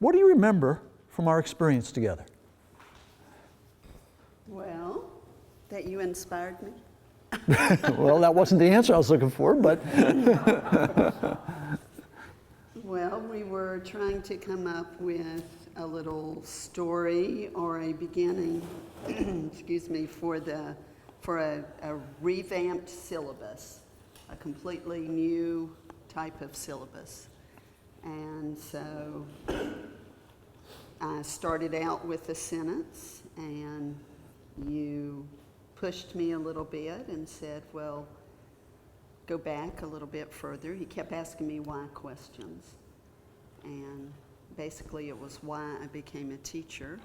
what do you remember from our experience together? Well, that you inspired me. Well, that wasn't the answer I was looking for, but... Well, we were trying to come up with a little story or a beginning, excuse me, for a revamped syllabus, a completely new type of syllabus. And so I started out with a sentence, and you pushed me a little bit and said, well, go back a little bit further. He kept asking me why questions. And basically it was why I became a teacher.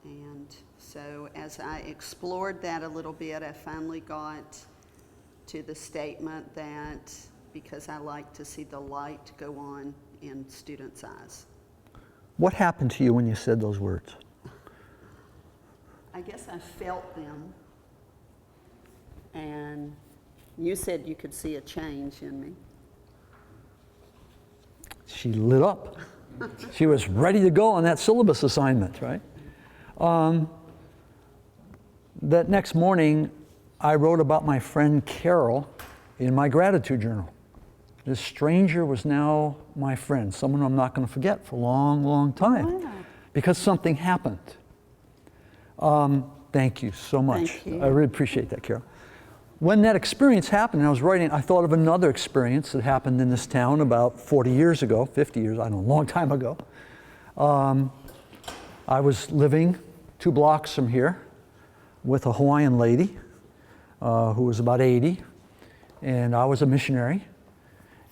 And so as I explored that a little bit, I finally got to the statement that because I like to see the light go on in students' eyes. What happened to you when you said those words? I guess I felt them, and you said you could see a change in me. She lit up. She was ready to go on that syllabus assignment, right? That next morning, I wrote about my friend Carol in my gratitude journal. This stranger was now my friend, someone I'm not going to forget for a long, long time, Wow. because something happened. Thank you so much. Thank you. I really appreciate that, Carol. When that experience happened, and I was writing, I thought of another experience that happened in this town about 40 years ago, 50 years, I don't know, a long time ago. I was living 2 blocks from here with a Hawaiian lady who was about 80, and I was a missionary.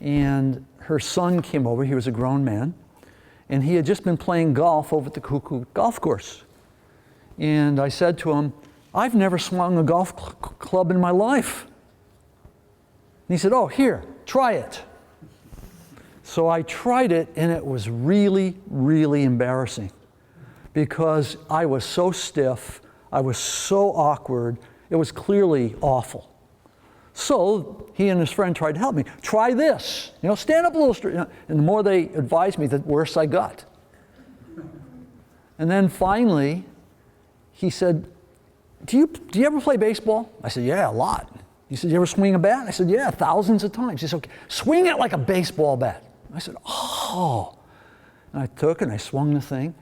And her son came over, he was a grown man, and he had just been playing golf over at the Cuckoo Golf Course. And I said to him, I've never swung a golf club in my life. And he said, oh, here, try it. So I tried it, and it was really, really embarrassing because I was so stiff, I was so awkward, it was clearly awful. So he and his friend tried to help me. Try this, stand up a little straight. And the more they advised me, the worse I got. And then finally, he said, do you ever play baseball? I said, yeah, a lot. He said, you ever swing a bat? I said, yeah, thousands of times. He said, okay, swing it like a baseball bat. I said, oh. And I took and I swung the thing.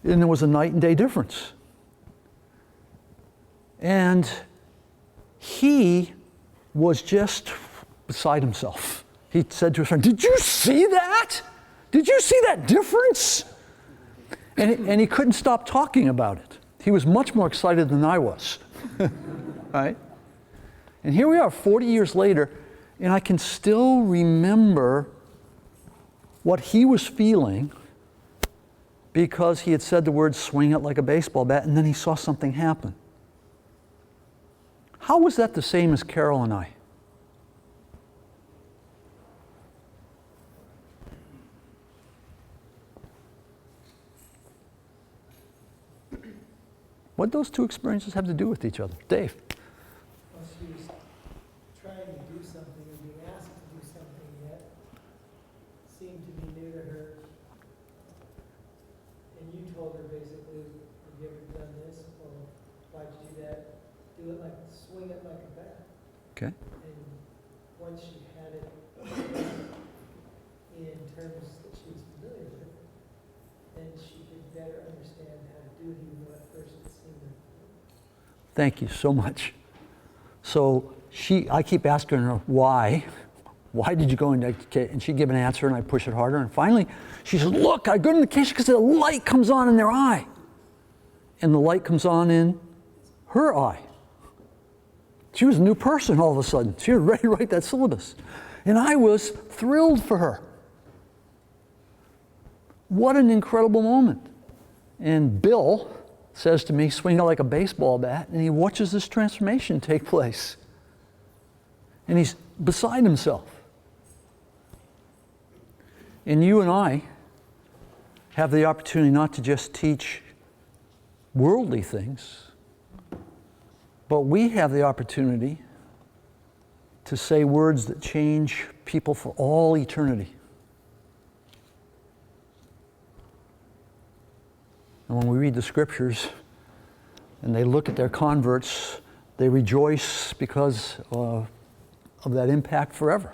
And there was a night and day difference. And he was just beside himself. He said to his friend, did you see that? Did you see that difference? And he couldn't stop talking about it. He was much more excited than I was, right? And here we are 40 years later, and I can still remember what he was feeling because he had said the words, swing it like a baseball bat, and then he saw something happen. How was that the same as Carol and I? What do those two experiences have to do with each other? Dave? Well, she was trying to do something or being asked to do something that seemed to be new to her. And you told her basically, have you ever done this? Or why'd you do that? Do it like, swing it like a bat. Okay. And once she had it in terms that she was familiar with, then she could better understand how to do it even though at first it seemed like. Thank you so much. So I keep asking her why. Why did you go into education? And she'd give an answer and I push it harder. And finally, she says, look, I go into education because the light comes on in their eye. And the light comes on in her eye. She was a new person all of a sudden. She was ready to write that syllabus. And I was thrilled for her. What an incredible moment. And Bill says to me, swing it like a baseball bat, and he watches this transformation take place. And he's beside himself. And you and I have the opportunity not to just teach worldly things, but we have the opportunity to say words that change people for all eternity. And when we read the scriptures and they look at their converts, they rejoice because of that impact forever.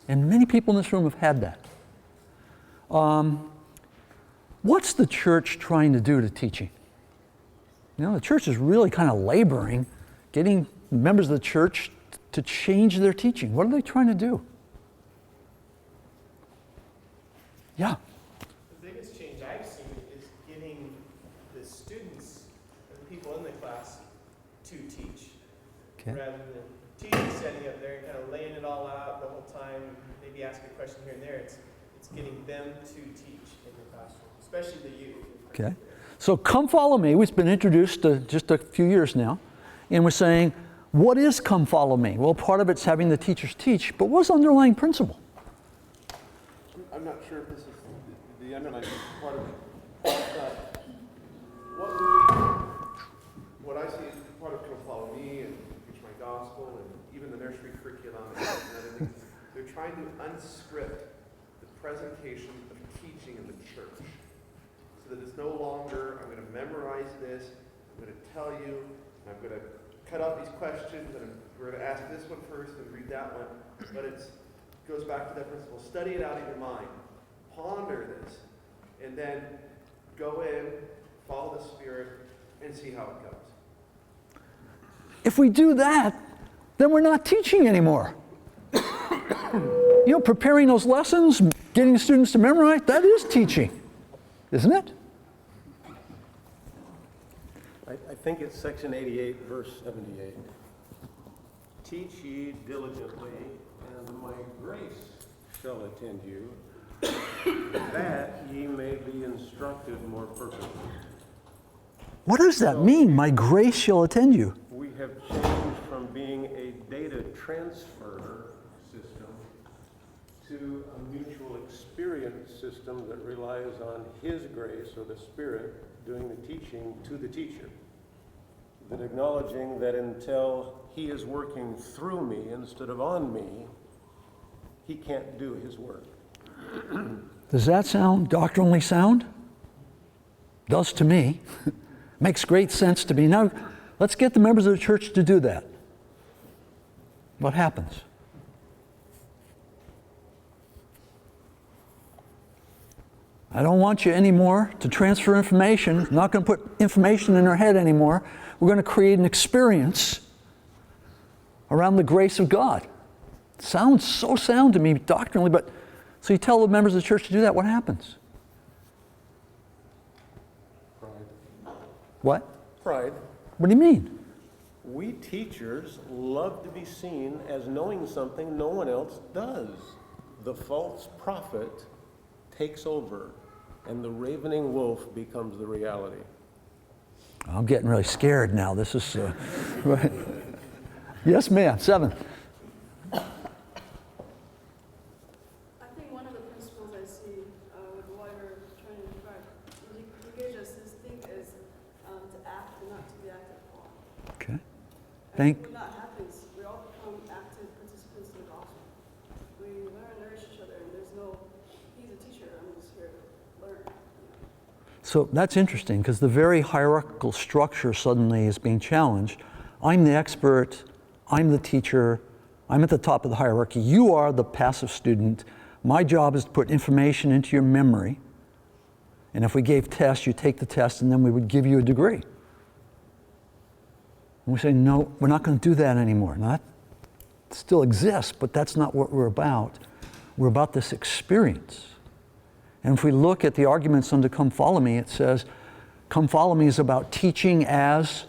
And many people in this room have had that. What's the church trying to do to teaching? You know, the church is really kind of laboring, getting members of the church to change their teaching. What are they trying to do? Yeah. The biggest change I've seen is getting the students and the people in the class to teach. Okay. Rather than teachers standing up there and kind of laying it all out the whole time, maybe ask a question here and there. It's getting them to teach in the classroom, especially the youth. Okay. So Come Follow Me, we've been introduced to just a few years now, and we're saying, what is Come Follow Me? Well, part of it's having the teachers teach, but what's the underlying principle? I'm not sure if this is the underlying part of it. What I see is part of Come Follow Me and Preach My Gospel and even the nursery curriculum and other things. They're trying to unscript the presentation of teaching in the church so that it's no longer, I'm going to memorize this, I'm going to tell you, and I'm going to cut out these questions, and we're going to ask this one first and read that one. But it goes back to that principle. Study it out in your mind. Ponder this. And then go in, follow the Spirit, and see how it goes. If we do that, then we're not teaching anymore. You know, preparing those lessons, getting the students to memorize, that is teaching, isn't it? I think it's section 88, verse 78. Teach ye diligently, and my grace shall attend you, that ye may be instructed more perfectly. What does that mean? My grace shall attend you. We have changed from being a data transfer system to a mutual experience system that relies on His grace or the Spirit doing the teaching to the teacher. That acknowledging that until He is working through me instead of on me, He can't do His work. Does that sound doctrinally sound? Does to me. Makes great sense to me. Now, let's get the members of the church to do that. What happens? I don't want you anymore to transfer information. I'm not going to put information in their head anymore. We're going to create an experience around the grace of God. It sounds so sound to me doctrinally, but so you tell the members of the church to do that, what happens? Pride. What? Pride. What do you mean? We teachers love to be seen as knowing something no one else does. The false prophet takes over, and the ravening wolf becomes the reality. I'm getting really scared now. This is, right. Yes, ma'am, 7. I think one of the principles I see with what you're trying to describe, you engage us this thing is to act and not to be acted upon. Okay. When that happens, we all become active participants in the gospel. We learn and nourish each other, and there's no, he's a teacher, I'm just here to learn. So that's interesting because the very hierarchical structure suddenly is being challenged. I'm the expert, I'm the teacher, I'm at the top of the hierarchy. You are the passive student. My job is to put information into your memory. And if we gave tests, you take the test and then we would give you a degree. And we say, no, we're not going to do that anymore. Now, that still exists, but that's not what we're about. We're about this experience. And if we look at the arguments under Come Follow Me, it says, Come Follow Me is about teaching as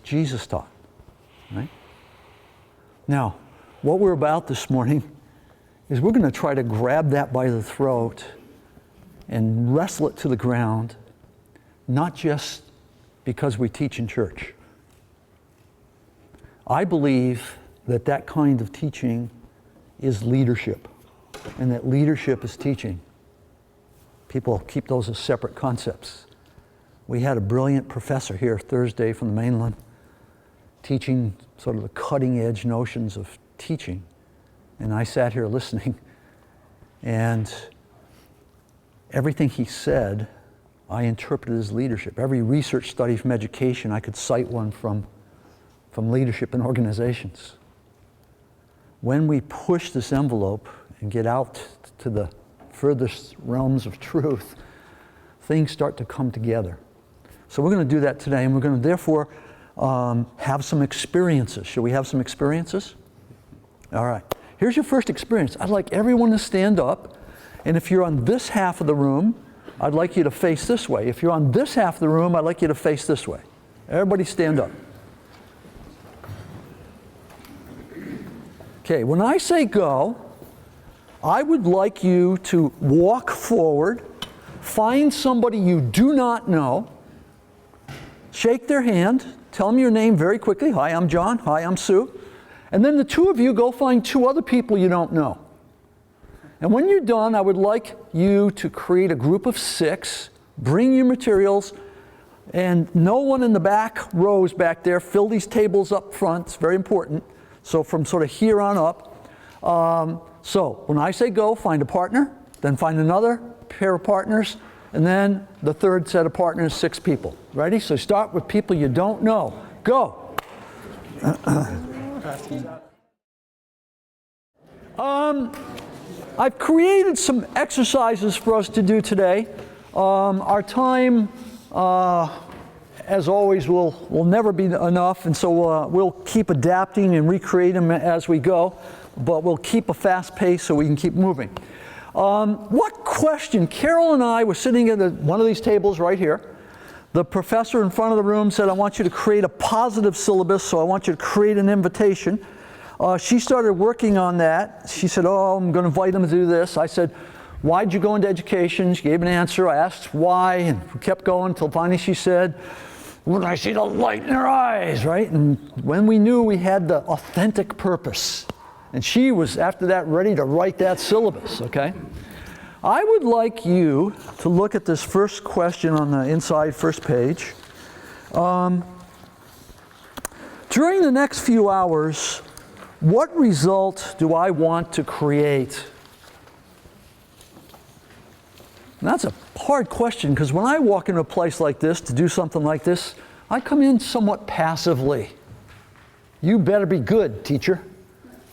Jesus taught, right? Now, what we're about this morning is we're going to try to grab that by the throat and wrestle it to the ground, not just because we teach in church. I believe that that kind of teaching is leadership, and that leadership is teaching. People keep those as separate concepts. We had a brilliant professor here Thursday from the mainland teaching sort of the cutting edge notions of teaching. And I sat here listening. And everything he said, I interpreted as leadership. Every research study from education, I could cite one from leadership in organizations. When we push this envelope and get out to the furthest realms of truth, things start to come together. So we're going to do that today, and we're going to therefore have some experiences. Should we have some experiences? All right. Here's your first experience. I'd like everyone to stand up, and if you're on this half of the room, I'd like you to face this way. If you're on this half of the room, I'd like you to face this way. Everybody stand up. Okay, when I say go, I would like you to walk forward, find somebody you do not know, shake their hand, tell them your name very quickly. Hi, I'm John. Hi, I'm Sue. And then the two of you go find two other people you don't know. And when you're done, I would like you to create a group of 6, bring your materials, and no one in the back rows back there. Fill these tables up front. It's very important. So from sort of here on up. So when I say go, find a partner, then find another pair of partners, and then the third set of partners, 6 people. Ready? So start with people you don't know. Go. I've created some exercises for us to do today. Our time, as always, will never be enough, and so we'll keep adapting and recreating them as we go, but we'll keep a fast pace so we can keep moving. What question? Carol and I were sitting at one of these tables right here. The professor in front of the room said, I want you to create a positive syllabus, so I want you to create an invitation. She started working on that. She said, oh, I'm going to invite them to do this. I said, why'd you go into education? She gave an answer. I asked why, and we kept going until finally she said, when I see the light in her eyes, right? And when we knew we had the authentic purpose. And she was, after that, ready to write that syllabus, okay? I would like you to look at this first question on the inside first page. During the next few hours, what result do I want to create? And that's a hard question, because when I walk into a place like this to do something like this, I come in somewhat passively. You better be good, teacher,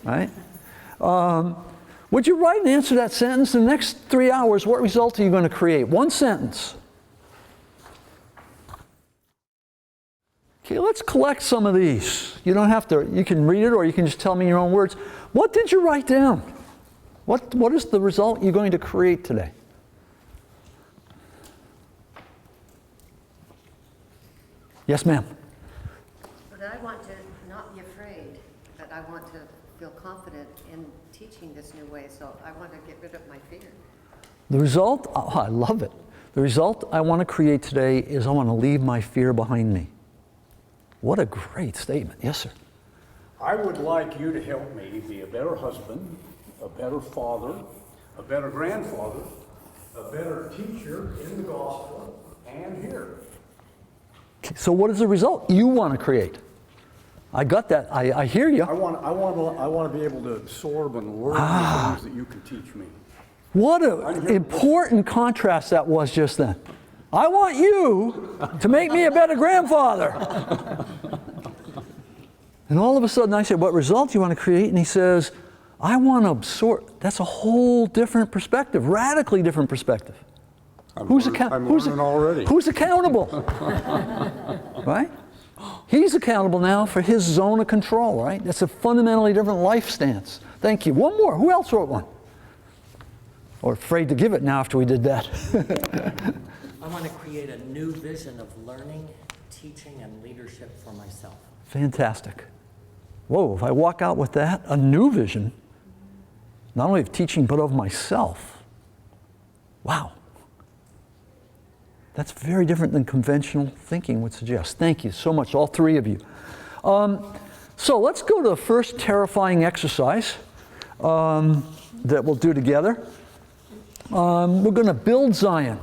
right? Would you write and answer that sentence? In the next 3 hours, what result are you going to create? One sentence. Okay, let's collect some of these. You don't have to, you can read it or you can just tell me in your own words. What did you write down? What is the result you're going to create today? Yes, ma'am. But I want to not be afraid, but I want to feel confident in teaching this new way, so I want to get rid of my fear. The result, oh, I love it. The result I want to create today is I want to leave my fear behind me. What a great statement. Yes, sir. I would like you to help me be a better husband, a better father, a better grandfather, a better teacher in the gospel and here. Okay, so what is the result you want to create? I got that. I hear you. I want to be able to absorb and learn the things that you can teach me. What an important contrast that was just then. I want you to make me a better grandfather. And all of a sudden I said, what result do you want to create? And he says, I want to absorb. That's a whole different perspective, radically different perspective. I'm learning already. Who's accountable? Right? He's accountable now for his zone of control, right? That's a fundamentally different life stance. Thank you. One more. Who else wrote one? Or afraid to give it now after we did that. I want to create a new vision of learning, teaching, and leadership for myself. Fantastic. Whoa, if I walk out with that, a new vision, not only of teaching, but of myself. Wow. That's very different than conventional thinking would suggest. Thank you so much, all three of you. So let's go to the first terrifying exercise that we'll do together. We're going to build Zion.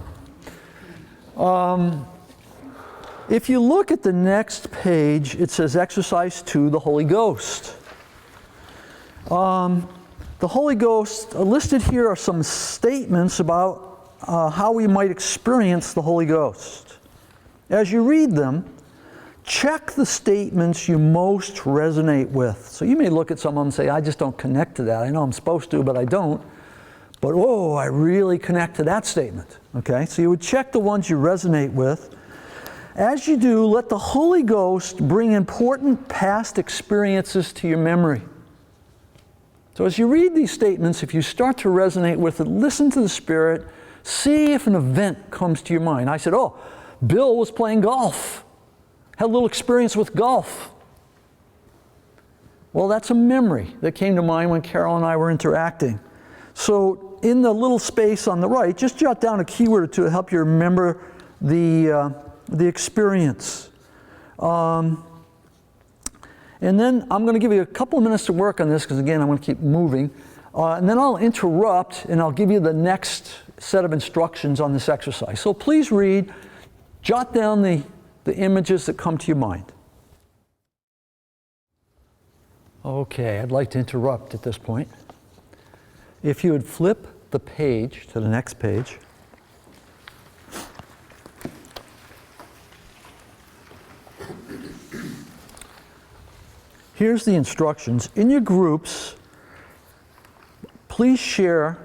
If you look at the next page, it says exercise 2, the Holy Ghost. The Holy Ghost, listed here are some statements about how we might experience the Holy Ghost. As you read them, check the statements you most resonate with. So you may look at someone and say, I just don't connect to that. I know I'm supposed to, but I don't. But whoa, I really connect to that statement. Okay, so you would check the ones you resonate with. As you do, let the Holy Ghost bring important past experiences to your memory. So as you read these statements, if you start to resonate with it, listen to the Spirit, see if an event comes to your mind. I said, oh, Bill was playing golf, had a little experience with golf. Well, that's a memory that came to mind when Carol and I were interacting. So in the little space on the right, just jot down a keyword or two to help you remember the experience. And then I'm going to give you a couple of minutes to work on this because, again, I'm going to keep moving. And then I'll interrupt and I'll give you the next set of instructions on this exercise. So please read, jot down the images that come to your mind. Okay, I'd like to interrupt at this point. If you would flip the page to the next page. Here's the instructions. In your groups, please share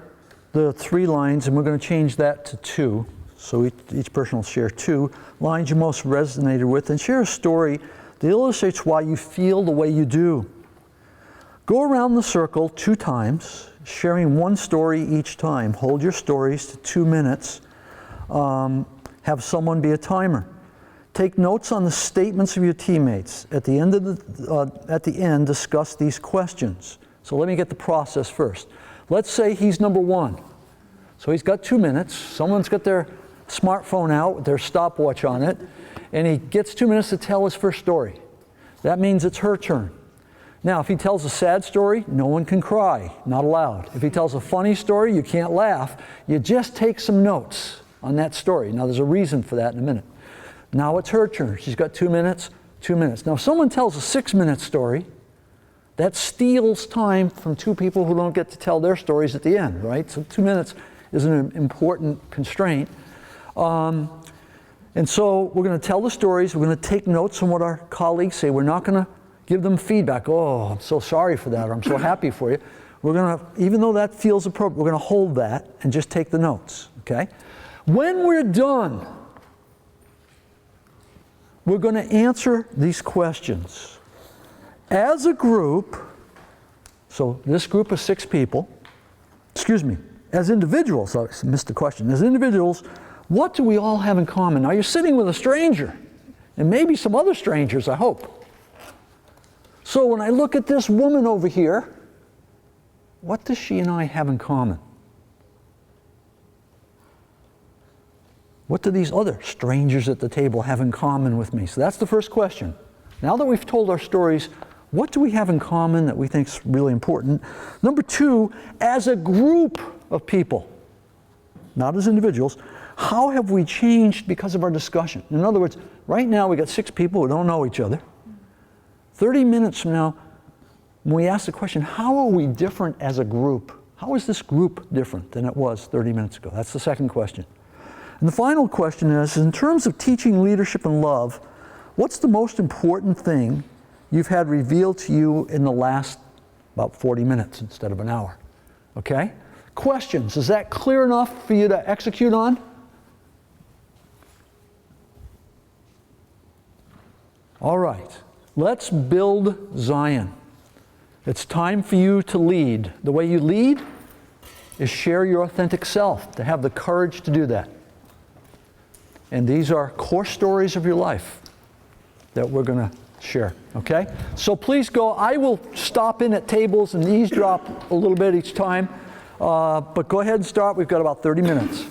the 3 lines, and we're going to change that to 2. So each person will share 2 lines you most resonated with, and share a story that illustrates why you feel the way you do. Go around the circle 2 times, sharing 1 story each time. Hold your stories to 2 minutes. Have someone be a timer. Take notes on the statements of your teammates. At the end, discuss these questions. So let me get the process first. Let's say he's number 1. So he's got 2 minutes. Someone's got their smartphone out with their stopwatch on it, and he gets 2 minutes to tell his first story. That means it's her turn. Now, if he tells a sad story, no one can cry, not allowed. If he tells a funny story, you can't laugh. You just take some notes on that story. Now, there's a reason for that in a minute. Now it's her turn. She's got 2 minutes, 2 minutes. Now, if someone tells a 6-minute story, that steals time from 2 people who don't get to tell their stories at the end, right? So 2 minutes is an important constraint. And so we're going to tell the stories. We're going to take notes on what our colleagues say. We're not going to give them feedback. Oh, I'm so sorry for that, or I'm so happy for you. We're going to, even though that feels appropriate, we're going to hold that and just take the notes, okay? When we're done, we're going to answer these questions. As a group, so this group of 6 people, as individuals, I missed the question. As individuals, what do we all have in common? Now you're sitting with a stranger, and maybe some other strangers, I hope. So when I look at this woman over here, what does she and I have in common? What do these other strangers at the table have in common with me? So that's the first question. Now that we've told our stories, what do we have in common that we think is really important? Number 2, as a group of people, not as individuals, how have we changed because of our discussion? In other words, right now we got 6 people who don't know each other. 30 minutes from now, when we ask the question, how are we different as a group? How is this group different than it was 30 minutes ago? That's the second question. And the final question is, in terms of teaching leadership and love, what's the most important thing you've had revealed to you in the last about 40 minutes instead of an hour? Okay? Questions, is that clear enough for you to execute on? All right, let's build Zion. It's time for you to lead. The way you lead is share your authentic self, to have the courage to do that. And these are core stories of your life that we're going to share, okay? So please go. I will stop in at tables and eavesdrop a little bit each time, but go ahead and start. We've got about 30 minutes.